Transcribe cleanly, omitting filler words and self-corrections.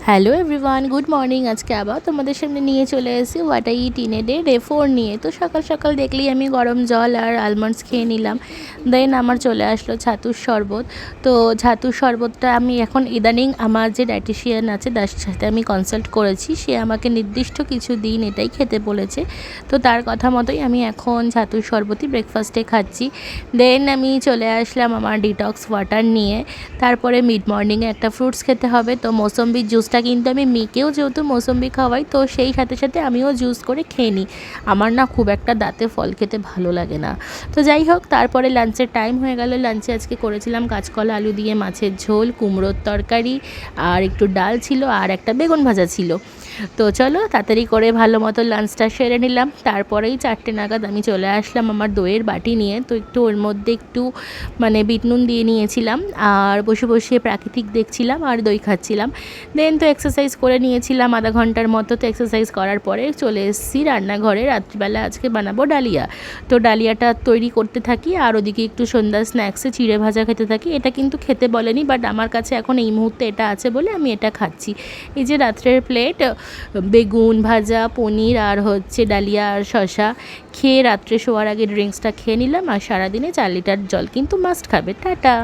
Hello everyone, good morning. আজকে আবার তোমাদের সামনে নিয়ে চলে এসেছি what I it in a day day 4 নিয়ে। তো সকাল সকাল দেখলেই আমি গরম জল আর আলমন্ডস খেয়ে নিলাম। দেন আমার চলে আসলো ছাতুর শরবত। তো ছাতুর শরবতটা আমি এখন ইদানিং আমার যে ডায়েটিশিয়ান আছে তার সাথে আমি কনসাল্ট করেছি, সে আমাকে নির্দিষ্ট কিছু দিন এটাই খেতে বলেছে। তো তার কথা মতোই আমি এখন ছাতুর শরবতই ব্রেকফাস্টে খাচ্ছি। দেন আমি চলে আসলাম আমার ডিটক্স ওয়াটার নিয়ে। তারপরে মিড মর্নিংয়ে একটা ফ্রুটস খেতে হবে। তো মৌসম্বির জুসটা কিন্তু আমি মেয়েকেও যেহেতু মৌসম্বি খাওয়াই, তো সেই সাথে সাথে আমিও জুস করে খেয়ে নিই। আমার না খুব একটা দাঁতে ফল খেতে ভালো লাগে না। তো যাই হোক, তারপরে লাঞ্চের টাইম হয়ে গেল। লাঞ্চে আজকে করেছিলাম কাঁচকলা আলু দিয়ে মাছের ঝোল, কুমড়োর তরকারি, আর একটু ডাল ছিল, আর একটা বেগুন ভাজা ছিল। তো চলো তাড়াতাড়ি করে ভালো মতো লাঞ্চটা সেরে নিলাম। তারপরেই 4টে নাগাদ আমি চলে আসলাম আমার দইয়ের বাটি নিয়ে। তো একটু ওর মধ্যে একটু বিট নুন দিয়ে নিয়েছিলাম, আর বসে বসে প্রাকৃতিক দেখছিলাম আর দই খাচ্ছিলাম। দেন তো এক্সারসাইজ করে নিয়েছিলাম আধা ঘন্টার মতো। তো এক্সারসাইজ করার পরে চলে এসেছি রান্নাঘরে। রাত্রিবেলা আজকে বানাবো ডালিয়া। তো ডালিয়াটা তৈরি করতে থাকি, আর ওদিকে একটু সন্ধ্যার স্ন্যাক্সে চিড়ে ভাজা খেতে থাকি। এটা কিন্তু খেতে বলেনি, বাট আমার কাছে এখন এই মুহূর্তে এটা আছে বলে আমি এটা খাচ্ছি। এই যে রাত্রের প্লেট, বেগুন ভাজা, পনির, আর হচ্ছে ডালিয়া আর শসা খেয়ে রাত্রে শোয়ার আগে ড্রিঙ্কসটা খেয়ে নিলাম। আর সারাদিনে 4 লিটার জল কিন্তু মাস্ট খাবে। টাটা।